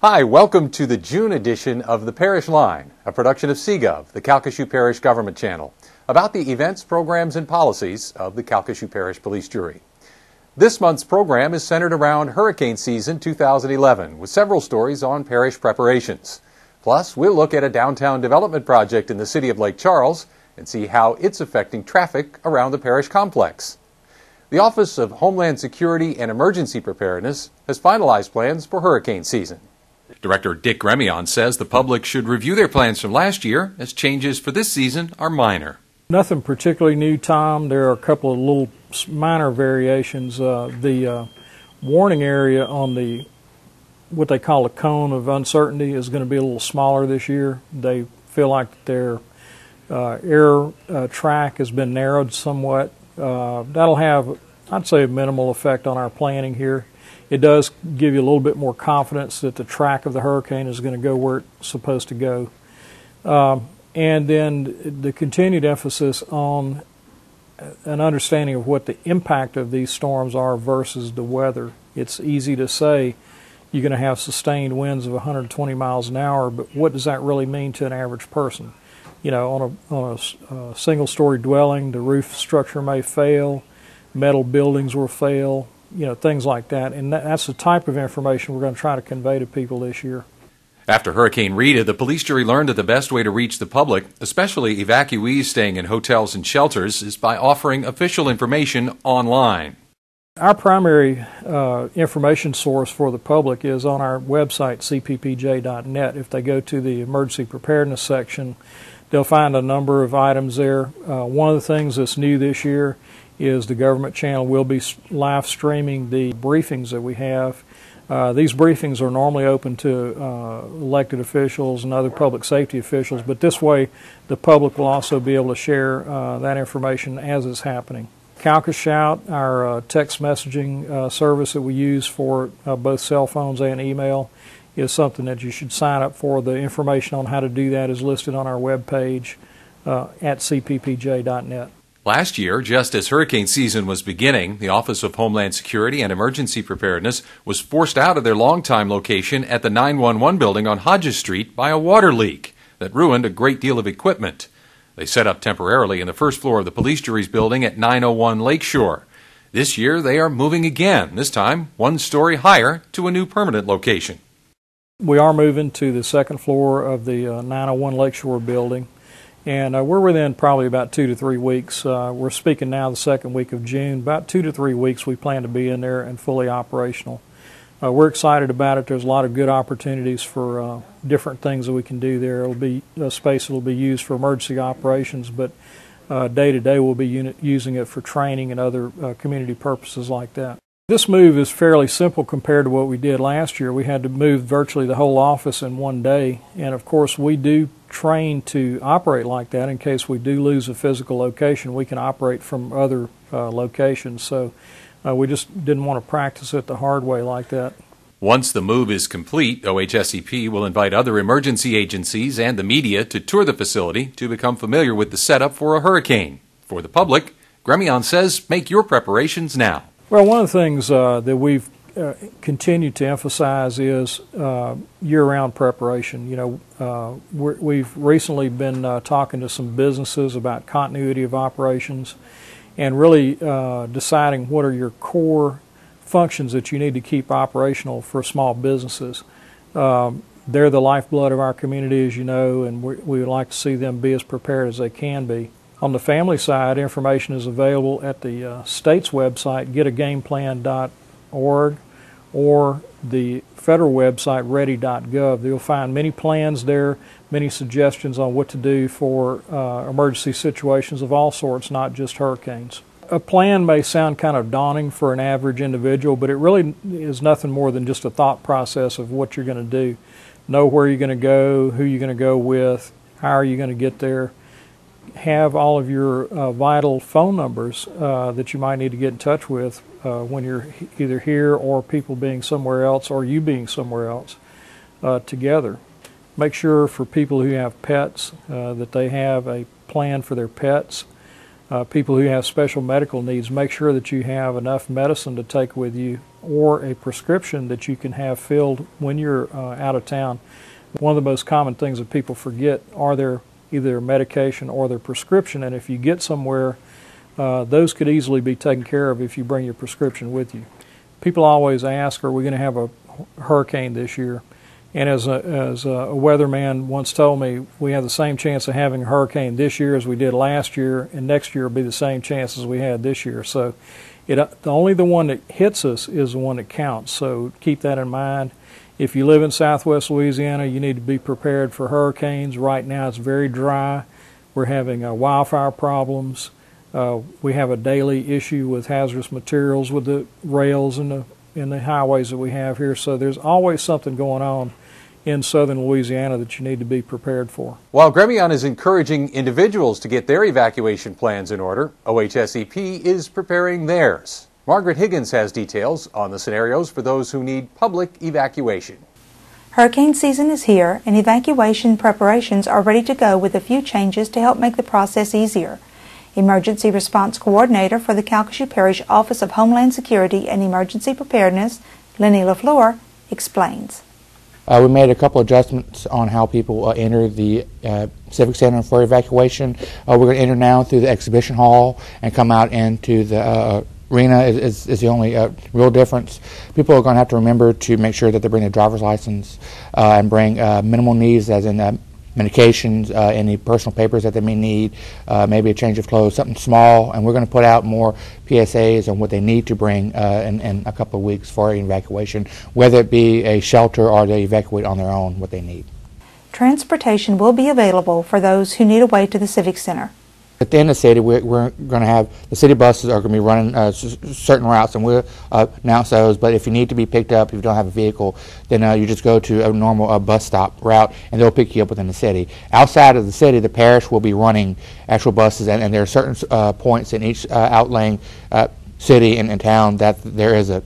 Hi, welcome to the June edition of the Parish Line, a production of CGov, the Calcasieu Parish Government Channel, about the events, programs, and policies of the Calcasieu Parish Police Jury. This month's program is centered around hurricane season 2011, with several stories on parish preparations. Plus, we'll look at a downtown development project in the city of Lake Charles and see how it's affecting traffic around the parish complex. The Office of Homeland Security and Emergency Preparedness has finalized plans for hurricane season. Director Dick Gremion says the public should review their plans from last year, as changes for this season are minor. Nothing particularly new, Tom. There are a couple of little minor variations. The warning area on the what they call a cone of uncertainty is going to be a little smaller this year. They feel like their air track has been narrowed somewhat. That'll have, I'd say, a minimal effect on our planning here. It does give you a little bit more confidence that the track of the hurricane is going to go where it's supposed to go. And then the continued emphasis on an understanding of what the impact of these storms are versus the weather. It's easy to say you're going to have sustained winds of 120 miles an hour, but what does that really mean to an average person? You know, on a single-story dwelling, the roof structure may fail, metal buildings will fail, you know, things like that. And that's the type of information we're going to try to convey to people this year. After Hurricane Rita, the police jury learned that the best way to reach the public, especially evacuees staying in hotels and shelters, is by offering official information online. Our primary information source for the public is on our website, cppj.net. If they go to the emergency preparedness section, they'll find a number of items there. One of the things that's new this year is the government channel will be live streaming the briefings that we have. These briefings are normally open to elected officials and other public safety officials, but this way the public will also be able to share that information as it's happening. Calcasieu, our text messaging service that we use for both cell phones and email, is something that you should sign up for. The information on how to do that is listed on our webpage at cppj.net. Last year, just as hurricane season was beginning, the Office of Homeland Security and Emergency Preparedness was forced out of their longtime location at the 911 building on Hodges Street by a water leak that ruined a great deal of equipment. They set up temporarily in the first floor of the police jury's building at 901 Lakeshore. This year, they are moving again, this time one story higher to a new permanent location. We are moving to the second floor of the 901 Lakeshore building. And we're within probably about 2 to 3 weeks. We're speaking now the second week of June. About 2 to 3 weeks we plan to be in there and fully operational. We're excited about it. There's a lot of good opportunities for different things that we can do there. It'll be a space that will be used for emergency operations, but day to day we'll be using it for training and other community purposes like that. This move is fairly simple compared to what we did last year. We had to move virtually the whole office in one day, and of course we do train to operate like that. In case we do lose a physical location, we can operate from other locations. So we just didn't want to practice it the hard way like that. Once the move is complete, OHSEP will invite other emergency agencies and the media to tour the facility to become familiar with the setup for a hurricane. For the public, Gremion says make your preparations now. Well, one of the things that we've continued to emphasize is year-round preparation. You know, we've recently been talking to some businesses about continuity of operations and really deciding what are your core functions that you need to keep operational for small businesses. They're the lifeblood of our community, as you know, and we would like to see them be as prepared as they can be. On the family side, information is available at the state's website, getagameplan.org, or the federal website, ready.gov. You'll find many plans there, many suggestions on what to do for emergency situations of all sorts, not just hurricanes. A plan may sound kind of daunting for an average individual, but it really is nothing more than just a thought process of what you're going to do. Know where you're going to go, who you're going to go with, how are you going to get there. Have all of your vital phone numbers that you might need to get in touch with when you're either here or people being somewhere else or you being somewhere else together. Make sure for people who have pets that they have a plan for their pets. people who have special medical needs, make sure that you have enough medicine to take with you or a prescription that you can have filled when you're out of town. One of the most common things that people forget are their either their medication or their prescription, and if you get somewhere, those could easily be taken care of if you bring your prescription with you. People always ask, are we going to have a hurricane this year? And as a weatherman once told me, we have the same chance of having a hurricane this year as we did last year, and next year will be the same chances we had this year. So only the one that hits us is the one that counts. So keep that in mind. If you live in southwest Louisiana, you need to be prepared for hurricanes. Right now it's very dry. We're having wildfire problems. We have a daily issue with hazardous materials with the rails and the highways that we have here. So there's always something going on in southern Louisiana that you need to be prepared for. While Gremion is encouraging individuals to get their evacuation plans in order, OHSEP is preparing theirs. Margaret Higgins has details on the scenarios for those who need public evacuation. Hurricane season is here, and evacuation preparations are ready to go with a few changes to help make the process easier. Emergency Response Coordinator for the Calcasieu Parish Office of Homeland Security and Emergency Preparedness, Lenny LaFleur, explains. We made a couple adjustments on how people enter the Civic Center for evacuation. We're going to enter now through the exhibition hall and come out into the arena is the only real difference. People are going to have to remember to make sure that they bring their driver's license and bring minimal needs, as in medications, any personal papers that they may need, maybe a change of clothes, something small, and we're going to put out more PSAs on what they need to bring in a couple of weeks for evacuation, whether it be a shelter or they evacuate on their own, what they need. Transportation will be available for those who need a way to the Civic Center. Within the city, we're going to have the city buses are going to be running certain routes, and we'll announce those. But if you need to be picked up, if you don't have a vehicle, then you just go to a normal bus stop route, and they'll pick you up within the city. Outside of the city, the parish will be running actual buses, and there are certain points in each outlying city and town that there is a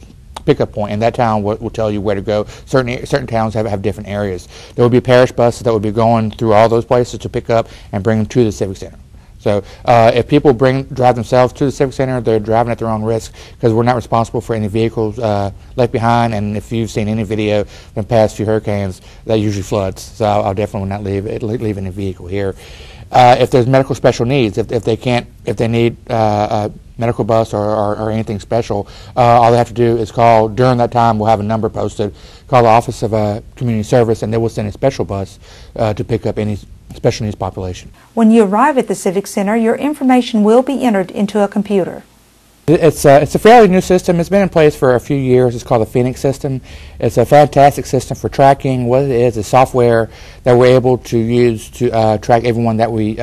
pickup point, and that town will tell you where to go. Certain towns have different areas. There will be parish buses that will be going through all those places to pick up and bring them to the Civic Center. So if people drive themselves to the Civic Center, they're driving at their own risk, because we're not responsible for any vehicles left behind. And if you've seen any video from the past few hurricanes, that usually floods. So I'll definitely not leave any vehicle here. If there's medical special needs, if they need a medical bus or anything special, all they have to do is call. During that time, we'll have a number posted. Call the Office of Community Service, and they will send a special bus to pick up any special needs population. When you arrive at the Civic Center, your information will be entered into a computer. It's a fairly new system. It's been in place for a few years. It's called the Phoenix system. It's a fantastic system for tracking. What it is software that we're able to use to track everyone that we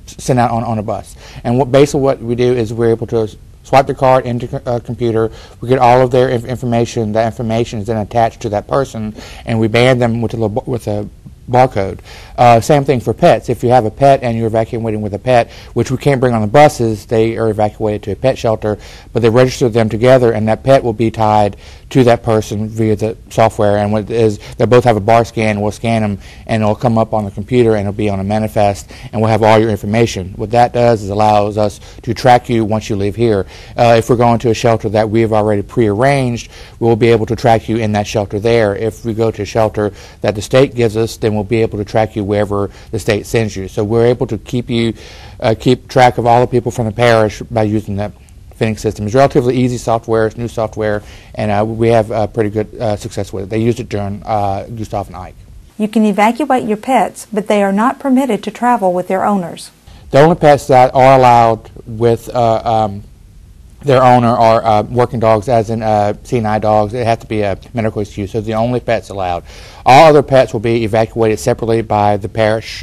send out on a bus. And basically what we do is we're able to swipe the card into a computer. We get all of their information. That information is then attached to that person, and we band them with a barcode. Same thing for pets. If you have a pet and you're evacuating with a pet, which we can't bring on the buses, they are evacuated to a pet shelter, but they register them together, and that pet will be tied to that person via the software. And what it is, they both have a bar scan. We'll scan them, and it'll come up on the computer, and it'll be on a manifest, and we'll have all your information. What that does is allows us to track you once you leave here. If we're going to a shelter that we've already prearranged, we'll be able to track you in that shelter there. If we go to a shelter that the state gives us, then we'll be able to track you wherever the state sends you. So we're able to keep track of all the people from the parish by using that Phoenix system. It's relatively easy software. It's new software, and we have pretty good success with it. They used it during Gustav and Ike. You can evacuate your pets, but they are not permitted to travel with their owners. The only pets that are allowed with their owner are working dogs, as in CNI dogs. It has to be a medical excuse, so the only pets allowed. All other pets will be evacuated separately by the parish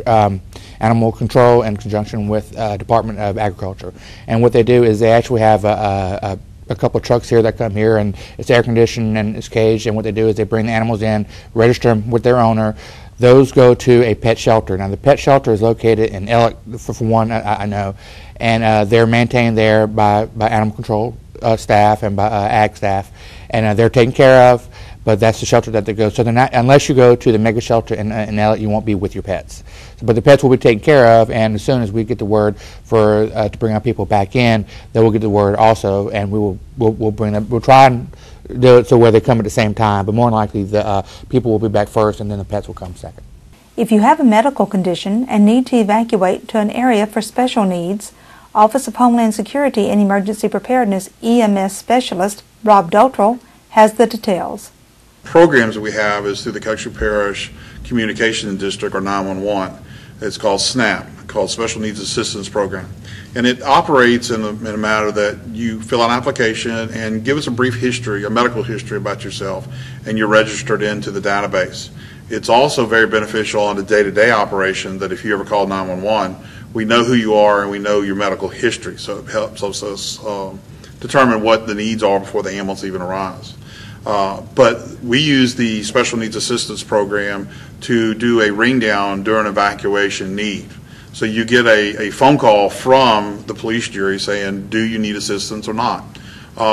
animal control in conjunction with Department of Agriculture. And what they do is they actually have a couple of trucks here that come here, and it's air conditioned and it's caged, and what they do is they bring the animals in, register them with their owner. Those go to a pet shelter. Now the pet shelter is located in Ellick, for one I know, and they're maintained there by animal control staff and by ag staff, and they're taken care of. but that's the shelter that they go. So they're not, unless you go to the mega shelter in Elliott, you won't be with your pets. But the pets will be taken care of, and as soon as we get the word for to bring our people back in, they will get the word also, and we'll bring them. We'll try and do it so where they come at the same time, but more than likely the people will be back first, and then the pets will come second. If you have a medical condition and need to evacuate to an area for special needs, Office of Homeland Security and Emergency Preparedness EMS Specialist Rob Doltrell has the details. Programs that we have is through the Calcasieu Parish Communication District, or 911. It's called SNAP, called Special Needs Assistance Program. And it operates in a matter that you fill out an application and give us a brief history, a medical history about yourself, and you're registered into the database. It's also very beneficial on the day-to-day operation that if you ever call 911, we know who you are and we know your medical history, so it helps us determine what the needs are before the ambulance even arrives. But we use the Special Needs Assistance Program to do a ring down during evacuation need. So you get a phone call from the police jury saying, do you need assistance or not?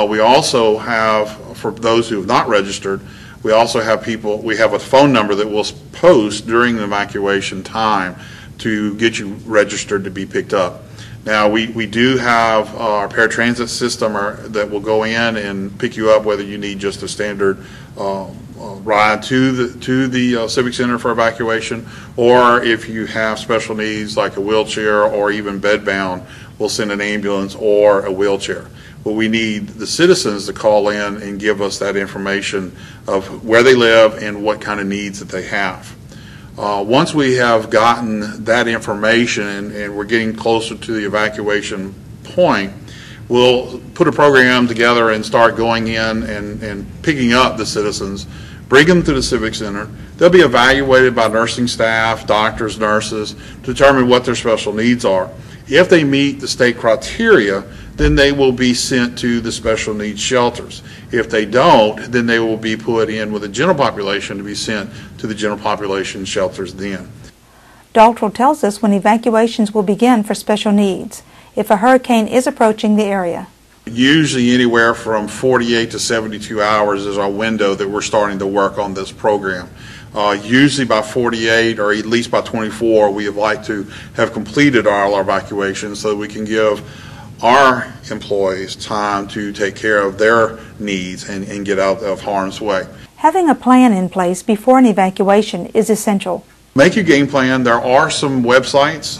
We also have, for those who have not registered, we also have we have a phone number that we'll post during the evacuation time to get you registered to be picked up. Now we do have our paratransit system that will go in and pick you up, whether you need just a standard ride to the Civic Center for evacuation, or if you have special needs like a wheelchair or even bedbound, we'll send an ambulance or a wheelchair. But we need the citizens to call in and give us that information of where they live and what kind of needs that they have. Once we have gotten that information and we're getting closer to the evacuation point, we'll put a program together and start going in and picking up the citizens, bring them to the Civic Center. They'll be evaluated by nursing staff, doctors, nurses, to determine what their special needs are. If they meet the state criteria, then they will be sent to the special needs shelters. If they don't, then they will be put in with the general population to be sent to the general population shelters then. Doltrell tells us when evacuations will begin for special needs if a hurricane is approaching the area. Usually anywhere from 48 to 72 hours is our window that we're starting to work on this program. Usually by 48 or at least by 24, we would like to have completed all our evacuations so that we can give our employees time to take care of their needs and get out of harm's way. Having a plan in place before an evacuation is essential. Make your game plan. There are some websites,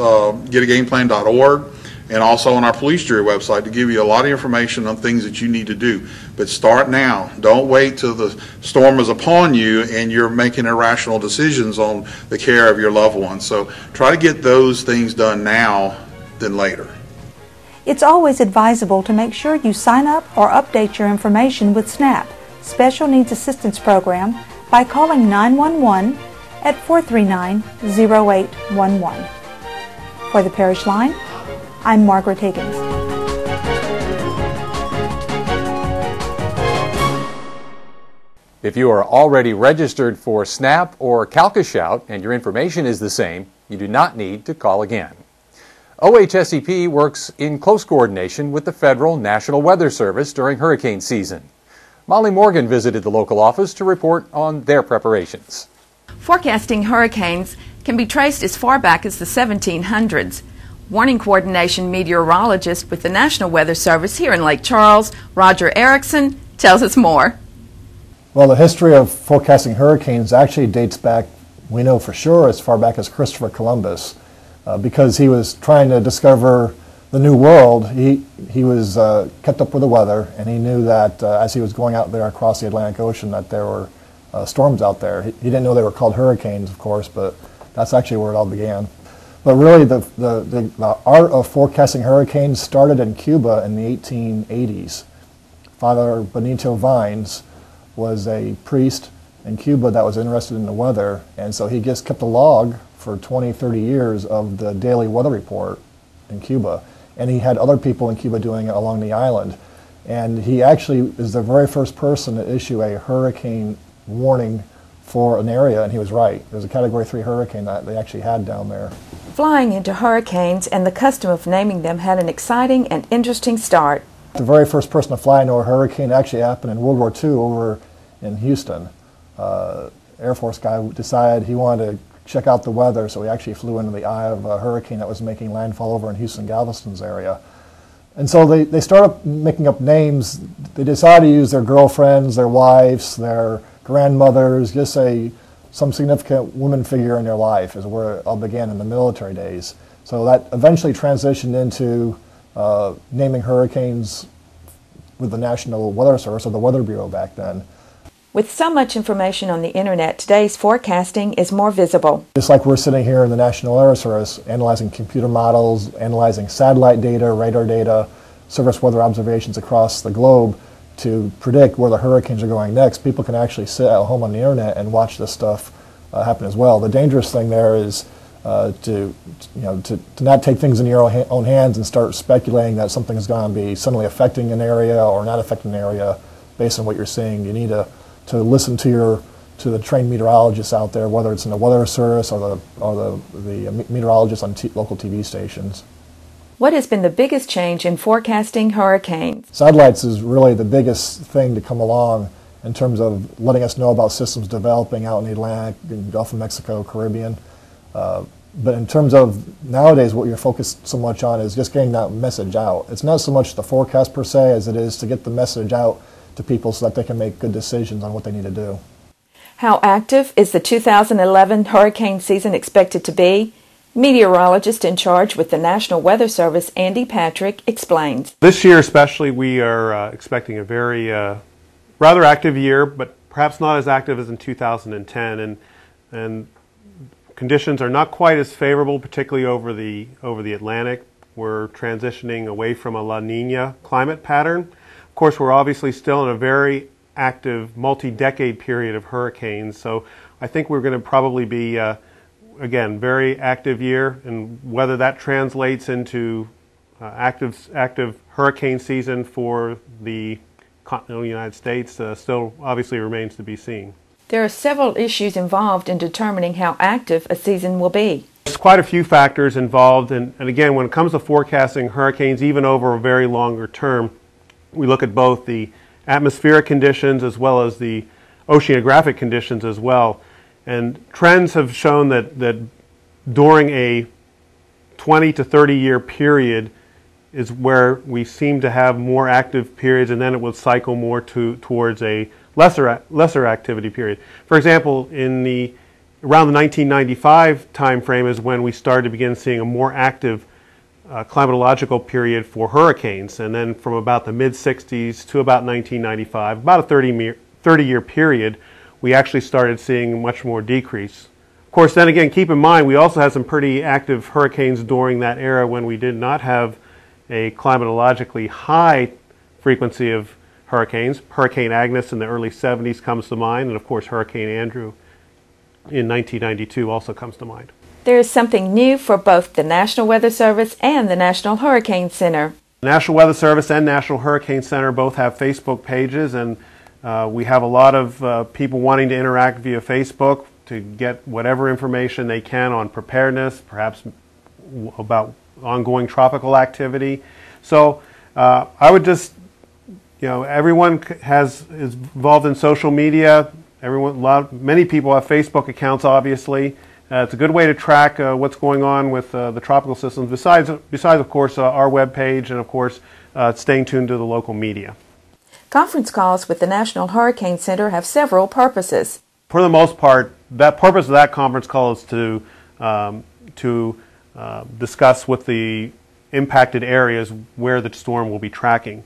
getagameplan.org, and also on our police jury website to give you a lot of information on things that you need to do. But start now. Don't wait till the storm is upon you and you're making irrational decisions on the care of your loved ones. So try to get those things done now than later. It's always advisable to make sure you sign up or update your information with SNAP, Special Needs Assistance Program, by calling 911 at 439-0811. For the Parish Line, I'm Margaret Higgins. If you are already registered for SNAP or Calcasieu and your information is the same, you do not need to call again. OHSEP works in close coordination with the Federal National Weather Service during hurricane season. Molly Morgan visited the local office to report on their preparations. Forecasting hurricanes can be traced as far back as the 1700s. Warning coordination meteorologist with the National Weather Service here in Lake Charles, Roger Erickson, tells us more. Well, the history of forecasting hurricanes actually dates back, we know for sure, as far back as Christopher Columbus. Because he was trying to discover the new world, he was kept up with the weather, and he knew that as he was going out there across the Atlantic Ocean that there were storms out there. He didn't know they were called hurricanes, of course, but that's actually where it all began. But really the art of forecasting hurricanes started in Cuba in the 1880s. Father Benito Vines was a priest in Cuba that was interested in the weather, and so he just kept a log for 20, 30 years of the daily weather report in Cuba. And he had other people in Cuba doing it along the island. And he actually is the very first person to issue a hurricane warning for an area, and he was right. There's a Category 3 hurricane that they actually had down there. Flying into hurricanes and the custom of naming them had an exciting and interesting start. The very first person to fly into a hurricane actually happened in World War II over in Houston. Air Force guy decided he wanted to check out the weather, so he actually flew into the eye of a hurricane that was making landfall over in Houston-Galveston's area. And so they started making up names. They decided to use their girlfriends, their wives, their grandmothers, just some significant woman figure in their life is where it all began in the military days. So that eventually transitioned into naming hurricanes with the National Weather Service, or the Weather Bureau back then. With so much information on the internet, today's forecasting is more visible. Just like we're sitting here in the National Weather Service analyzing computer models, analyzing satellite data, radar data, service weather observations across the globe to predict where the hurricanes are going next, people can actually sit at home on the internet and watch this stuff happen as well. The dangerous thing there is to not take things in your own hands and start speculating that something is going to be suddenly affecting an area or not affecting an area based on what you're seeing. You need to listen to the trained meteorologists out there, whether it's in the Weather Service or the meteorologists on local TV stations. What has been the biggest change in forecasting hurricanes? Satellites is really the biggest thing to come along in terms of letting us know about systems developing out in the Atlantic, in the Gulf of Mexico, Caribbean. But in terms of nowadays, what you're focused so much on is just getting that message out. It's not so much the forecast per se as it is to get the message out to people so that they can make good decisions on what they need to do. How active is the 2011 hurricane season expected to be? Meteorologist in charge with the National Weather Service, Andy Patrick, explains. This year especially, we are expecting a very rather active year, but perhaps not as active as in 2010. And conditions are not quite as favorable, particularly over the Atlantic. We're transitioning away from a La Nina climate pattern. Of course, we're obviously still in a very active multi-decade period of hurricanes, so I think we're going to probably be, again, very active year, and whether that translates into active hurricane season for the continental United States still obviously remains to be seen. There are several issues involved in determining how active a season will be. There's quite a few factors involved, and again, when it comes to forecasting hurricanes, even over a very longer term, we look at both the atmospheric conditions as well as the oceanographic conditions as well. And trends have shown that during a 20 to 30 year period is where we seem to have more active periods, and then it will cycle more towards a lesser activity period. For example, around the 1995 time frame is when we started to begin seeing a more active climatological period for hurricanes, and then from about the mid-60s to about 1995, about a 30-year period, we actually started seeing much more decrease. Of course, then again, keep in mind, we also had some pretty active hurricanes during that era when we did not have a climatologically high frequency of hurricanes. Hurricane Agnes in the early 70s comes to mind, and of course Hurricane Andrew in 1992 also comes to mind. There is something new for both the National Weather Service and the National Hurricane Center. The National Weather Service and National Hurricane Center both have Facebook pages, and we have a lot of people wanting to interact via Facebook to get whatever information they can on preparedness, perhaps about ongoing tropical activity. So I would just, everyone is involved in social media. Many people have Facebook accounts, obviously. It's a good way to track what's going on with the tropical systems, besides of course, our webpage, and of course, staying tuned to the local media. Conference calls with the National Hurricane Center have several purposes. For the most part, that purpose of that conference call is to discuss with the impacted areas where the storm will be tracking.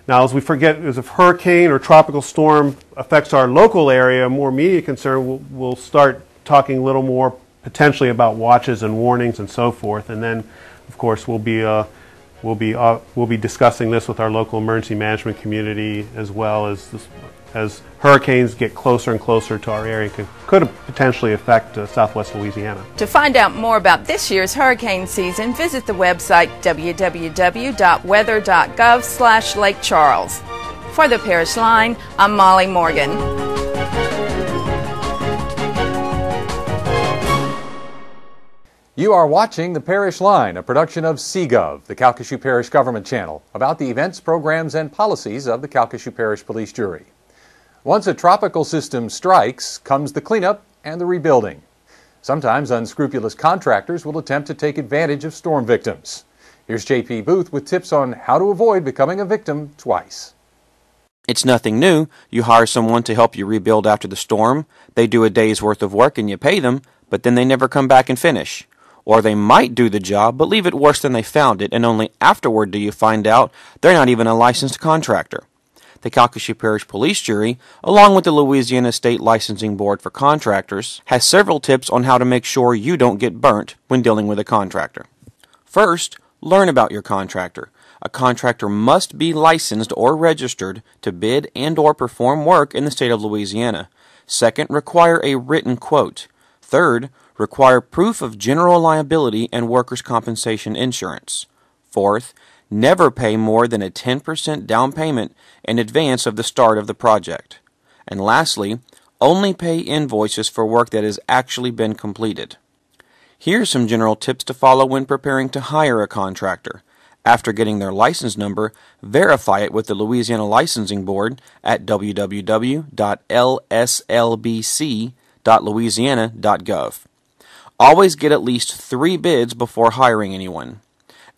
Now, as if a hurricane or tropical storm affects our local area, more immediate concern, we'll start talking a little more potentially about watches and warnings and so forth, and then, of course, we'll be discussing this with our local emergency management community as well as hurricanes get closer and closer to our area, could potentially affect southwest Louisiana. To find out more about this year's hurricane season, visit the website www.weather.gov/Lake Charles. For the Parish Line, I'm Molly Morgan. You are watching The Parish Line, a production of CGov, the Calcasieu Parish Government Channel, about the events, programs, and policies of the Calcasieu Parish Police Jury. Once a tropical system strikes, comes the cleanup and the rebuilding. Sometimes unscrupulous contractors will attempt to take advantage of storm victims. Here's J.P. Booth with tips on how to avoid becoming a victim twice. It's nothing new. You hire someone to help you rebuild after the storm. They do a day's worth of work and you pay them, but then they never come back and finish. Or they might do the job but leave it worse than they found it, and only afterward do you find out they're not even a licensed contractor. The Calcasieu Parish Police Jury, along with the Louisiana State Licensing Board for Contractors, has several tips on how to make sure you don't get burnt when dealing with a contractor. First, learn about your contractor. A contractor must be licensed or registered to bid and or perform work in the state of Louisiana. Second, require a written quote. Third, require proof of general liability and workers' compensation insurance. Fourth, never pay more than a 10% down payment in advance of the start of the project. And lastly, only pay invoices for work that has actually been completed. Here are some general tips to follow when preparing to hire a contractor. After getting their license number, verify it with the Louisiana Licensing Board at www.lslbc.louisiana.gov. Always get at least 3 bids before hiring anyone,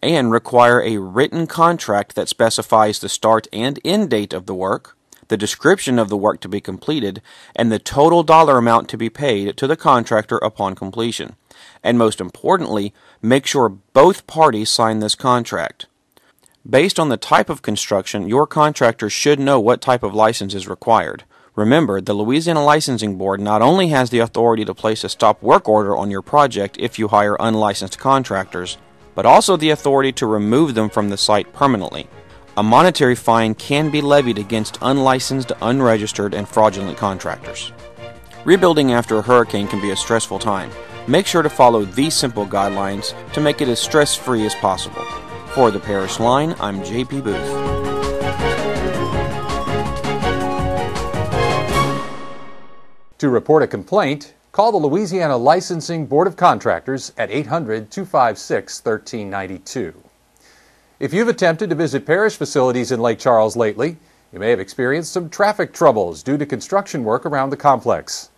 and require a written contract that specifies the start and end date of the work, the description of the work to be completed, and the total dollar amount to be paid to the contractor upon completion. And most importantly, make sure both parties sign this contract. Based on the type of construction, your contractor should know what type of license is required. Remember, the Louisiana Licensing Board not only has the authority to place a stop work order on your project if you hire unlicensed contractors, but also the authority to remove them from the site permanently. A monetary fine can be levied against unlicensed, unregistered, and fraudulent contractors. Rebuilding after a hurricane can be a stressful time. Make sure to follow these simple guidelines to make it as stress-free as possible. For the Parish Line, I'm J.P. Booth. To report a complaint, call the Louisiana Licensing Board of Contractors at 800-256-1392. If you've attempted to visit parish facilities in Lake Charles lately, you may have experienced some traffic troubles due to construction work around the complex.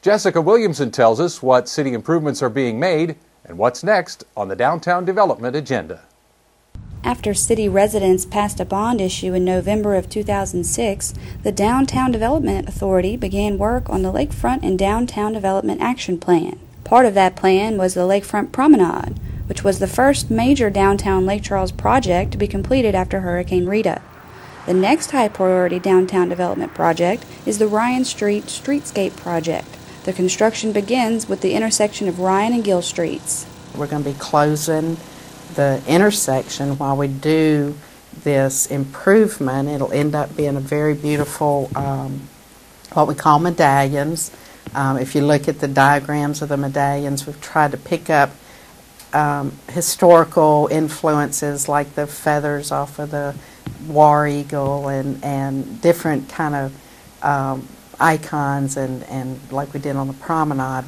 Jessica Williamson tells us what city improvements are being made and what's next on the downtown development agenda. After city residents passed a bond issue in November of 2006, the Downtown Development Authority began work on the Lakefront and Downtown Development Action Plan. Part of that plan was the Lakefront Promenade, which was the first major downtown Lake Charles project to be completed after Hurricane Rita. The next high-priority downtown development project is the Ryan Street Streetscape Project. The construction begins with the intersection of Ryan and Gill Streets. We're going to be closing the intersection while we do this improvement. It'll end up being a very beautiful, what we call medallions. If you look at the diagrams of the medallions, we've tried to pick up historical influences like the feathers off of the war eagle and different kind of icons and like we did on the promenade.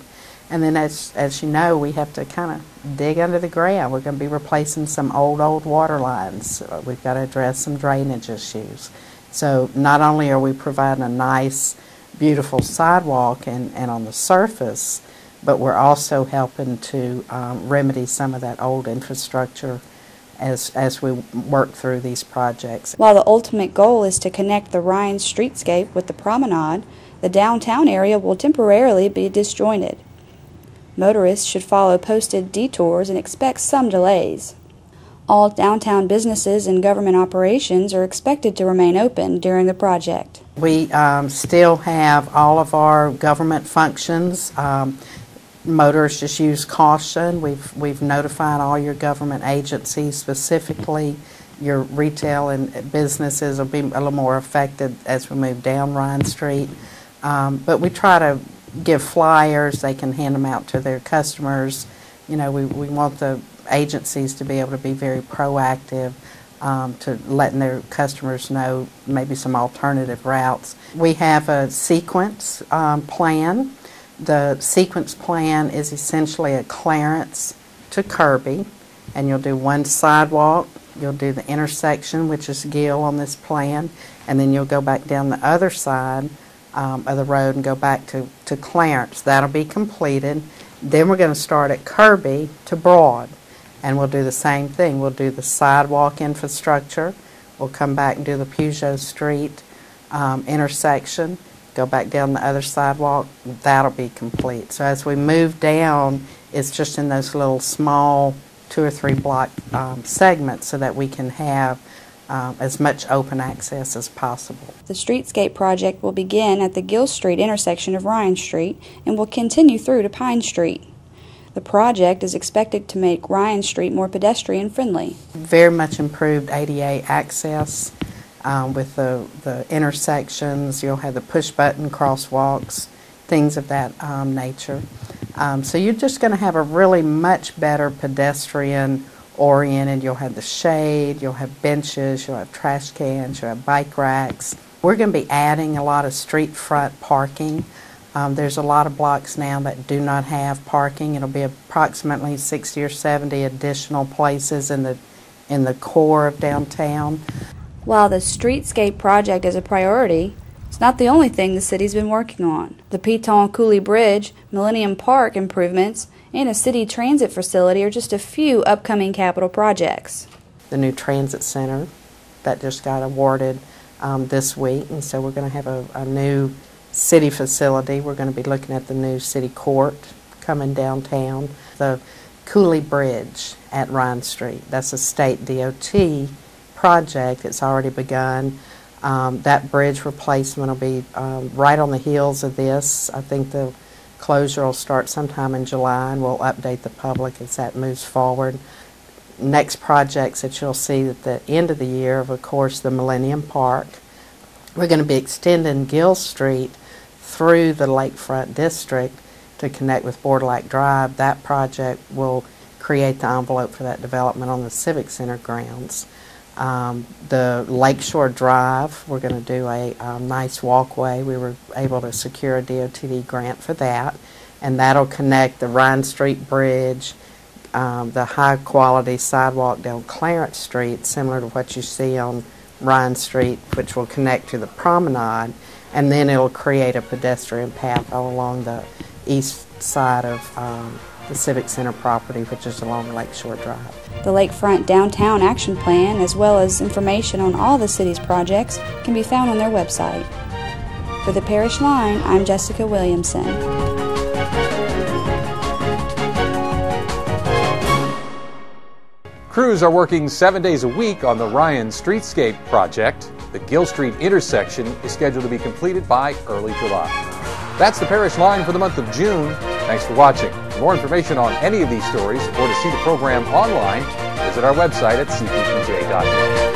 And then as you know, we have to kind of dig under the ground. We're going to be replacing some old water lines. We've got to address some drainage issues. So not only are we providing a nice, beautiful sidewalk and on the surface, but we're also helping to remedy some of that old infrastructure as we work through these projects. While the ultimate goal is to connect the Ryan Streetscape with the promenade, the downtown area will temporarily be disjointed. Motorists should follow posted detours and expect some delays. All downtown businesses and government operations are expected to remain open during the project. We still have all of our government functions. Motorists just use caution. We've notified all your government agencies, specifically your retail and businesses will be a little more affected as we move down Ryan Street. But we try to give flyers. They can hand them out to their customers. You know, we want the agencies to be able to be very proactive to letting their customers know maybe some alternative routes. We have a sequence plan. The sequence plan is essentially a clearance to Kirby, and you'll do one sidewalk, you'll do the intersection, which is Gill on this plan, and then you'll go back down the other side of the road and go back to Clarence. That'll be completed. Then we're going to start at Kirby to Broad, and we'll do the same thing. We'll do the sidewalk infrastructure. We'll come back and do the Peugeot Street intersection, go back down the other sidewalk. That'll be complete. So as we move down, it's just in those little small 2 or 3 block segments so that we can have as much open access as possible. The streetscape project will begin at the Gill Street intersection of Ryan Street and will continue through to Pine Street. The project is expected to make Ryan Street more pedestrian friendly. Very much improved ADA access with the intersections. You'll have the push button crosswalks, things of that nature. So you're just going to have a really much better pedestrian oriented. You'll have the shade, you'll have benches, you'll have trash cans, you'll have bike racks. We're going to be adding a lot of street front parking. There's a lot of blocks now that do not have parking. It'll be approximately 60 or 70 additional places in the core of downtown. While the streetscape project is a priority, it's not the only thing the city's been working on. The Piton Coulee Bridge, Millennium Park improvements, and a city transit facility are just a few upcoming capital projects. The new transit center that just got awarded this week, and so we're going to have a new city facility. We're going to be looking at the new city court coming downtown. The Coulee Bridge at Ryan Street, that's a state DOT project. It's already begun. That bridge replacement will be right on the heels of this. I think the closure will start sometime in July, and we'll update the public as that moves forward. Next projects that you'll see at the end of the year, of course, the Millennium Park. We're going to be extending Gill Street through the Lakefront District to connect with Borderlac Drive. That project will create the envelope for that development on the Civic Center grounds. The Lakeshore Drive, we're going to do a nice walkway. We were able to secure a DOTD grant for that, and that'll connect the Ryan Street Bridge, the high-quality sidewalk down Clarence Street, similar to what you see on Ryan Street, which will connect to the promenade, and then it'll create a pedestrian path all along the east side of the Civic Center property, which is along Lakeshore Drive. The Lakefront Downtown Action Plan, as well as information on all the city's projects, can be found on their website. For the Parish Line, I'm Jessica Williamson. Crews are working 7 days a week on the Ryan Streetscape project. The Gill Street intersection is scheduled to be completed by early July. That's the Parish Line for the month of June. Thanks for watching. For more information on any of these stories or to see the program online, visit our website at cppj.net.